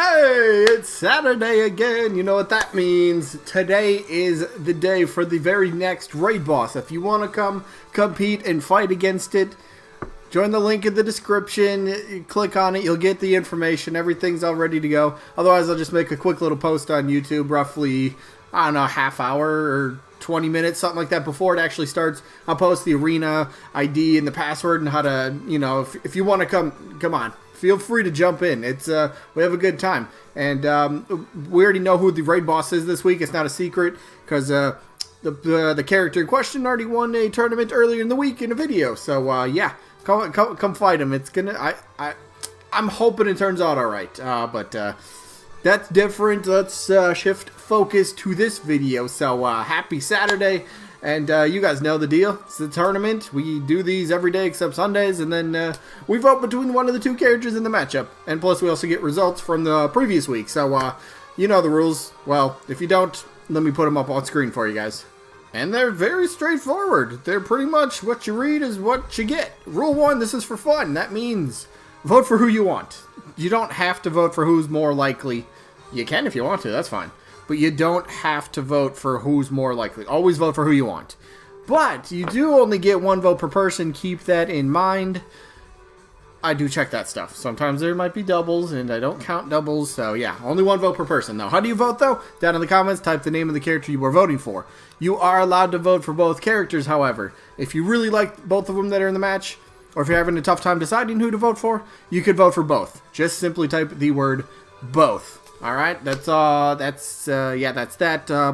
Hey, it's Saturday again. You know what that means. Today is the day for the very next raid boss. If you want to come compete and fight against it, join the link in the description. You click on it, you'll get the information. Everything's all ready to go. Otherwise, I'll just make a quick little post on YouTube, roughly, I don't know, half hour or 20 minutes, something like that, before it actually starts. I'll post the arena ID and the password and how to, you know, if you want to come on. Feel free to jump in. It's we have a good time, and we already know who the raid boss is this week. It's not a secret because the character in question already won a tournament earlier in the week in a video. So yeah, come fight him. It's gonna. I'm hoping it turns out all right. But that's different. Let's shift focus to this video. So happy Saturday. And you guys know the deal. It's the tournament. We do these every day except Sundays. And then we vote between one of the two characters in the matchup. And plus we also get results from the previous week. So you know the rules. Well, if you don't, let me put them up on screen for you guys. And they're very straightforward. They're pretty much what you read is what you get. Rule 1, this is for fun. That means vote for who you want. You don't have to vote for who's more likely. You can if you want to. That's fine. But you don't have to vote for who's more likely. Always vote for who you want. But you do only get one vote per person. Keep that in mind. I do check that stuff. Sometimes there might be doubles, and I don't count doubles. So yeah, only one vote per person. Now, how do you vote, though? Down in the comments, type the name of the character you are voting for. You are allowed to vote for both characters, however. If you really like both of them that are in the match, or if you're having a tough time deciding who to vote for, you could vote for both. Just simply type the word both. Alright, that's that.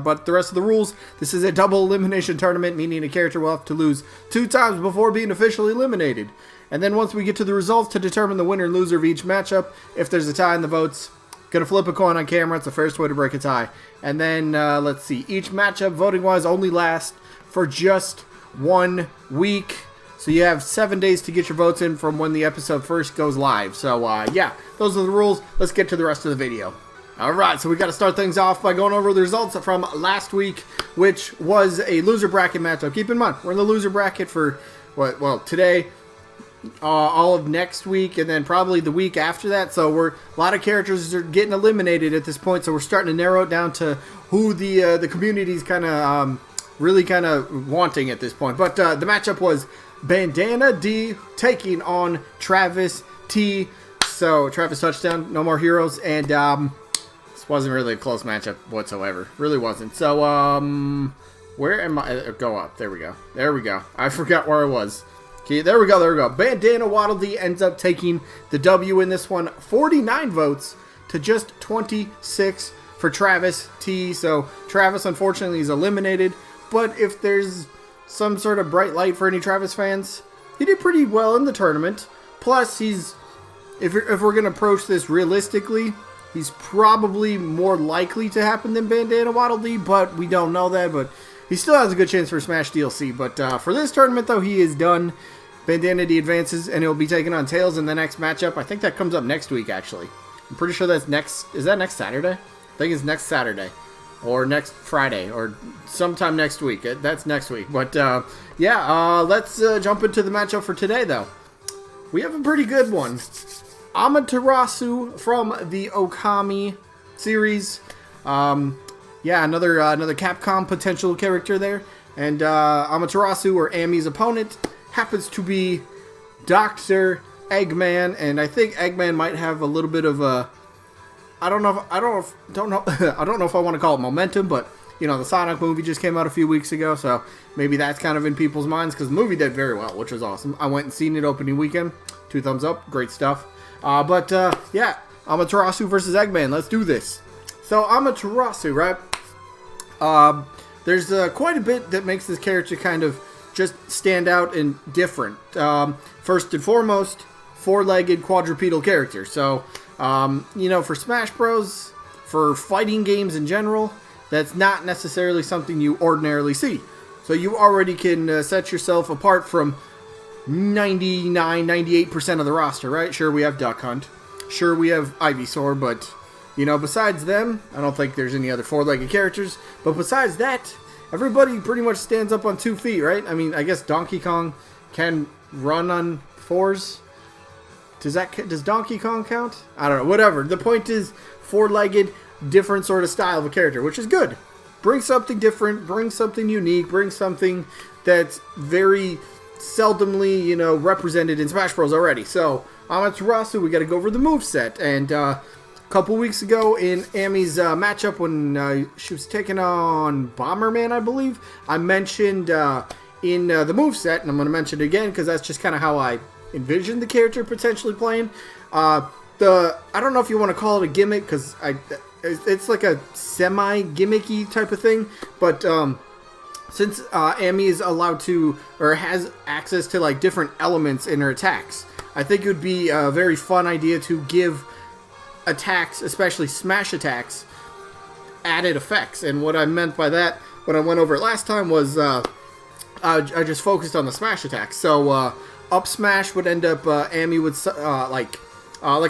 But the rest of the rules, this is a double elimination tournament, meaning a character will have to lose 2 times before being officially eliminated. And then once we get to the results to determine the winner and loser of each matchup, if there's a tie in the votes, gonna flip a coin on camera. It's the first way to break a tie. And then, let's see, each matchup, voting-wise, only lasts for just 1 week. So you have 7 days to get your votes in from when the episode first goes live. So, yeah, those are the rules. Let's get to the rest of the video. Alright, so we got to start things off by going over the results from last week, which was a loser bracket matchup. Keep in mind, we're in the loser bracket for, well, today, all of next week, and then probably the week after that. So a lot of characters are getting eliminated at this point, so we're starting to narrow it down to who the community's kind of, really kind of wanting at this point. But the matchup was Bandana D taking on Travis T. So, Travis touchdown, no more heroes, and, wasn't really a close matchup whatsoever. Really wasn't. So, where am I? Go up. There we go. There we go. I forgot where I was. Okay, there we go. There we go. Bandana Waddle Dee ends up taking the W in this one. 49 votes to just 26 for Travis T. So, Travis, unfortunately, is eliminated. But if there's some sort of bright light for any Travis fans, he did pretty well in the tournament. Plus, if we're going to approach this realistically, he's probably more likely to happen than Bandana Waddle Dee, but we don't know that. But he still has a good chance for Smash DLC. But for this tournament, though, he is done. Bandana D advances, and he'll be taking on Tails in the next matchup. I think that comes up next week, actually. I'm pretty sure that's next... Is that next Saturday? I think it's next Saturday. Or next Friday. Or sometime next week. That's next week. But, yeah, let's jump into the matchup for today, though. We have a pretty good one. Amaterasu from the Okami series. Yeah, another Capcom potential character there. And Amaterasu, or Ami's opponent, happens to be Dr. Eggman, and I think Eggman might have a little bit of a I don't know if I want to call it momentum, but you know, the Sonic movie just came out a few weeks ago, so maybe that's kind of in people's minds, because the movie did very well, which was awesome. I went and seen it opening weekend. 2 thumbs up, great stuff. Yeah, Amaterasu versus Eggman. Let's do this. So, Amaterasu, right? There's quite a bit that makes this character kind of just stand out and different. First and foremost, 4-legged quadrupedal character. So, you know, for Smash Bros., for fighting games in general, that's not necessarily something you ordinarily see. So, you already can set yourself apart from 98% of the roster, right? Sure, we have Duck Hunt. Sure, we have Ivysaur, but, you know, besides them, I don't think there's any other 4-legged characters. But besides that, everybody pretty much stands up on 2 feet, right? I mean, I guess Donkey Kong can run on 4s. does Donkey Kong count? I don't know. Whatever. The point is, four-legged, different sort of style of a character, which is good. Bring something different. Bring something unique. Bring something that's very seldomly, represented in Smash Bros. Already. So, Amaterasu, we got to go over the moveset. And a couple weeks ago in Ami's matchup when she was taking on Bomberman, I believe, I mentioned in the moveset, and I'm going to mention it again because that's just kind of how I envisioned the character potentially playing. I don't know if you want to call it a gimmick because it's like a semi-gimmicky type of thing, but since Ami is allowed to, or has access to like different elements in her attacks, I think it would be a very fun idea to give attacks, especially smash attacks, added effects. And what I meant by that, when I went over it last time, was I just focused on the smash attacks. So up smash would end up Ami would like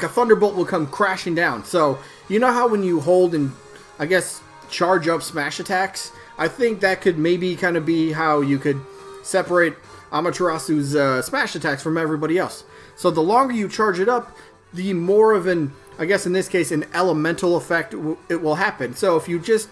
a thunderbolt will come crashing down. So you know how when you hold and I guess charge up smash attacks, I think that could maybe kind of be how you could separate Amaterasu's smash attacks from everybody else. So the longer you charge it up, the more of an, I guess in this case, an elemental effect it will happen. So if you just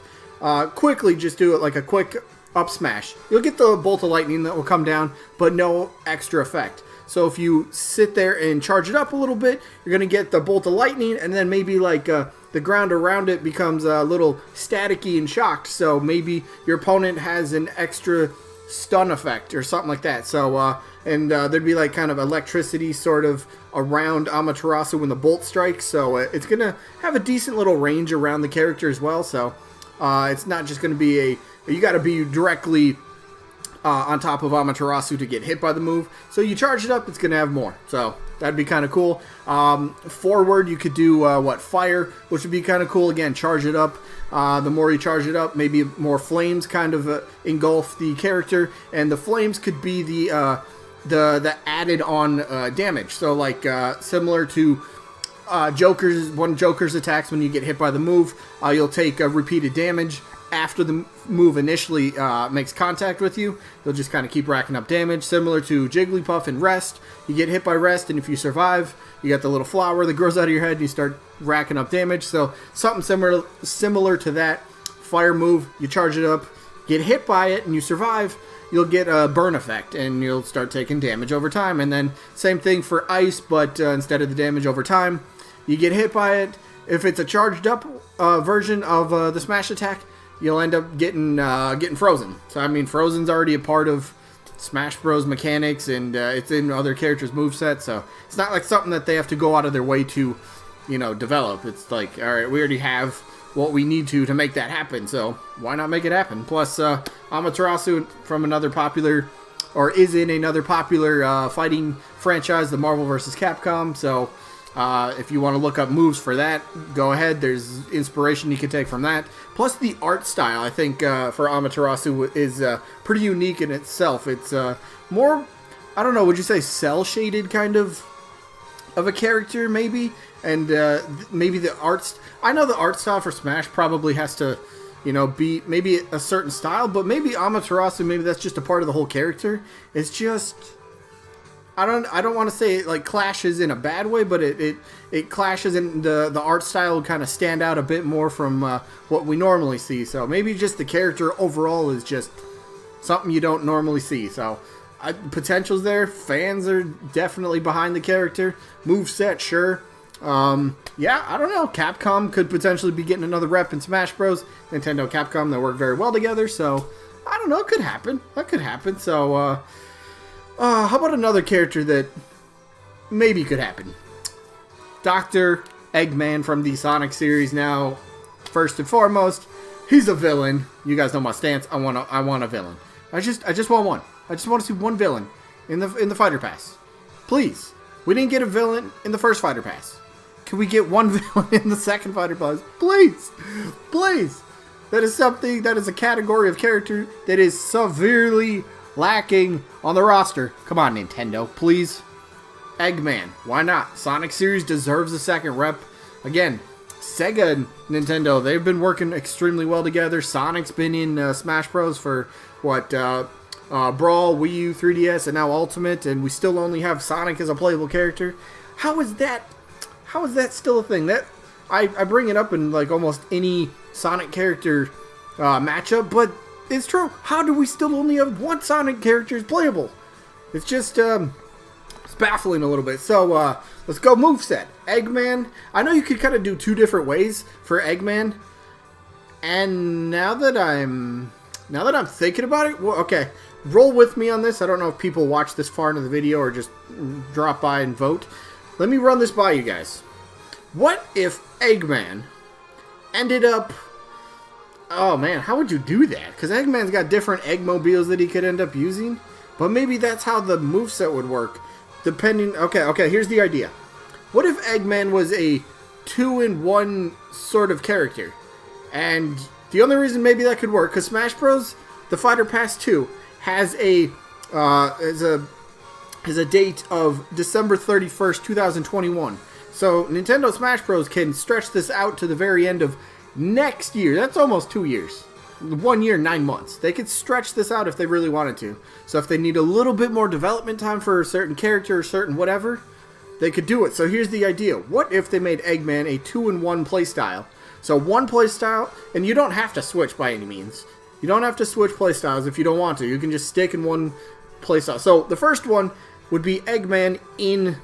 quickly just do it like a quick up smash, you'll get the bolt of lightning that will come down, but no extra effect. So if you sit there and charge it up a little bit, you're going to get the bolt of lightning, and then maybe like the ground around it becomes a little staticky and shocked. So maybe your opponent has an extra stun effect or something like that. So there'd be like kind of electricity sort of around Amaterasu when the bolt strikes. So it's going to have a decent little range around the character as well. So it's not just going to be you got to be directly on top of Amaterasu to get hit by the move. So you charge it up, it's going to have more. So that'd be kind of cool. Forward, you could do, fire, which would be kind of cool. Again, charge it up. The more you charge it up, maybe more flames kind of engulf the character. And the flames could be the added on damage. So like similar to Joker's attacks, when you get hit by the move, you'll take repeated damage. After the move initially makes contact with you, you'll just kind of keep racking up damage. Similar to Jigglypuff and Rest, you get hit by Rest, and if you survive, you got the little flower that grows out of your head, and you start racking up damage. So something similar to that. Fire move, you charge it up, get hit by it, and you survive, you'll get a burn effect, and you'll start taking damage over time. And then same thing for Ice, but instead of the damage over time, you get hit by it. If it's a charged up version of the smash attack, you'll end up getting frozen. So, I mean, frozen's already a part of Smash Bros. Mechanics, and it's in other characters' movesets, so it's not like something that they have to go out of their way to, develop. It's like, all right, we already have what we need to make that happen, so why not make it happen? Plus, Amaterasu from is in another popular fighting franchise, the Marvel vs. Capcom, so if you want to look up moves for that, go ahead. There's inspiration you can take from that. Plus, the art style, I think, for Amaterasu is pretty unique in itself. It's more, I don't know, would you say cel-shaded kind of a character, maybe? And maybe the art... I know the art style for Smash probably has to, be maybe a certain style, but maybe Amaterasu, maybe that's just a part of the whole character. It's just... I don't want to say it like clashes in a bad way, but it clashes, and the art style kind of stand out a bit more from what we normally see. So maybe just the character overall is just something you don't normally see. So potential's there. Fans are definitely behind the character. Moveset, sure. Yeah, I don't know. Capcom could potentially be getting another rep in Smash Bros. Nintendo, Capcom, they work very well together. So I don't know. It could happen. That could happen. So how about another character that maybe could happen? Dr. Eggman from the Sonic series. Now, first and foremost, he's a villain. You guys know my stance. I want a villain. I just want one. I just want to see one villain in the Fighter Pass. Please. We didn't get a villain in the first Fighter Pass. Can we get one villain in the second Fighter Pass? Please. Please. That is a category of character that is severely lacking on the roster. Come on, Nintendo, please. Eggman, why not? Sonic series deserves a second rep. Again, Sega and Nintendo, they've been working extremely well together. Sonic's been in Smash Bros. For Brawl, Wii U, 3DS, and now Ultimate, and we still only have Sonic as a playable character. How is that still a thing? That I bring it up in like almost any Sonic character matchup, but it's true. How do we still only have one Sonic character playable? It's just it's baffling a little bit. So let's go moveset. Eggman. I know you could kind of do two different ways for Eggman. And now that I'm thinking about it, well, okay, roll with me on this. I don't know if people watch this far into the video or just drop by and vote. Let me run this by you guys. What if Eggman ended up... Oh man, how would you do that? Because Eggman's got different Eggmobiles that he could end up using. But maybe that's how the moveset would work. Depending... Okay, here's the idea. What if Eggman was a 2-in-1 sort of character? And the only reason maybe that could work, because Smash Bros. The Fighter Pass 2 has a date of December 31st, 2021. So Nintendo Smash Bros. Can stretch this out to the very end of next year. That's almost 2 years. 1 year, 9 months. They could stretch this out if they really wanted to. So if they need a little bit more development time for a certain character or certain whatever, they could do it. So here's the idea. What if they made Eggman a 2-in-1 playstyle? So one playstyle, and you don't have to switch by any means. You don't have to switch playstyles if you don't want to. You can just stick in one playstyle. So the first one would be Eggman in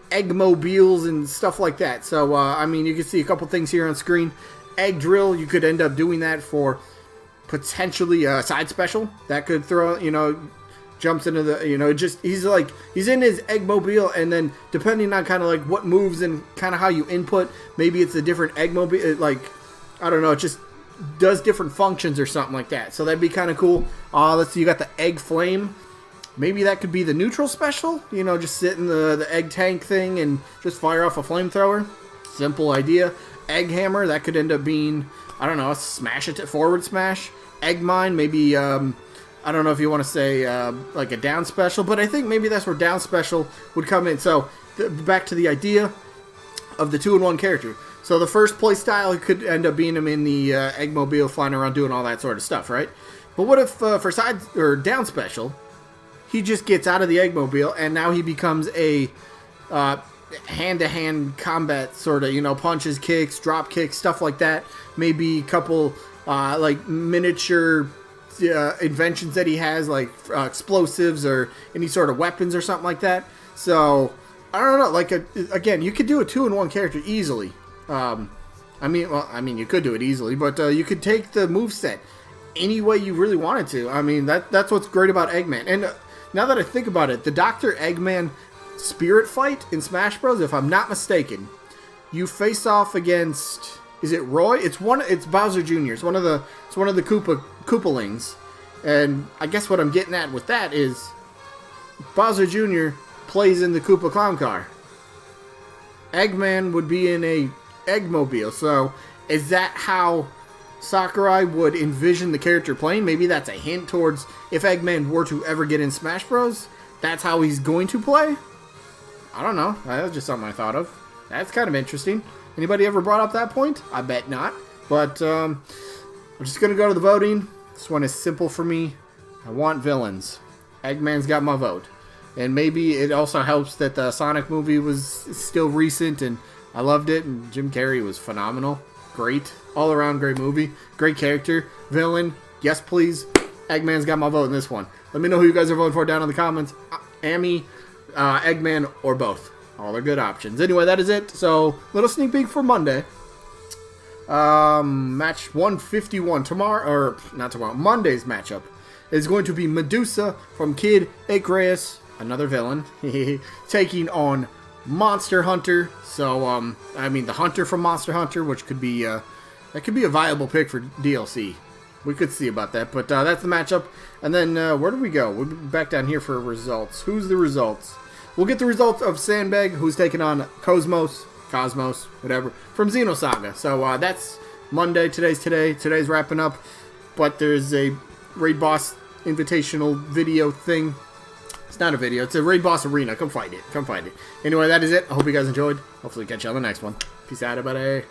Eggmobiles and stuff like that. So, I mean, you can see a couple things here on screen. Egg Drill, you could end up doing that for potentially a side special. That could throw, jumps into the, he's in his Eggmobile, and then depending on kind of like what moves and kind of how you input, maybe it's a different Eggmobile, like, I don't know, it just does different functions or something like that. So that'd be kind of cool. Let's see, you got the Egg Flame. Maybe that could be the neutral special, just sit in the egg tank thing and just fire off a flamethrower. Simple idea. Egg Hammer, that could end up being, I don't know, smash it to forward smash. Egg Mine, maybe, I don't know if you want to say like a down special, but I think maybe that's where down special would come in. So back to the idea of the 2-in-1 character. So the first play style could end up being him in the Eggmobile, flying around doing all that sort of stuff, right? But what if for side or down special, he just gets out of the Eggmobile and now he becomes a hand-to-hand combat sort of, punches, kicks, drop kicks, stuff like that. Maybe a couple like miniature inventions that he has, like explosives or any sort of weapons or something like that. So I don't know, like again, you could do a 2-in-1 character easily. I mean you could do it easily, but you could take the moveset any way you really wanted to. I mean, that's what's great about Eggman. And now that I think about it, the Dr. Eggman spirit fight in Smash Bros., if I'm not mistaken, you face off against, is it Roy? It's Bowser Jr. It's one of the Koopalings. And I guess what I'm getting at with that is Bowser Jr. plays in the Koopa Clown Car. Eggman would be in a Eggmobile. So is that how Sakurai would envision the character playing? Maybe that's a hint towards if Eggman were to ever get in Smash Bros., that's how he's going to play? I don't know. That was just something I thought of. That's kind of interesting. Anybody ever brought up that point? I bet not. But I'm just going to go to the voting. This one is simple for me. I want villains. Eggman's got my vote. And maybe it also helps that the Sonic movie was still recent and I loved it. And Jim Carrey was phenomenal. Great. All around great movie. Great character. Villain. Yes, please. Eggman's got my vote in this one. Let me know who you guys are voting for down in the comments. Amy, Eggman, or both. All are good options. Anyway, that is it. So, little sneak peek for Monday. Match 151 tomorrow, or not tomorrow, Monday's matchup is going to be Medusa from Kid Icarus, another villain, taking on Monster Hunter. So, I mean, the Hunter from Monster Hunter, which could be, that could be a viable pick for DLC. We could see about that, but that's the matchup. And then, where do we go? We'll be back down here for results. Who's the results? We'll get the results of Sandbag, who's taking on Cosmos, whatever, from Xenosaga. So that's Monday. Today's wrapping up. But there's a Raid Boss Invitational video thing. It's not a video. It's a Raid Boss Arena. Come find it. Anyway, that is it. I hope you guys enjoyed. Hopefully catch you on the next one. Peace out, everybody.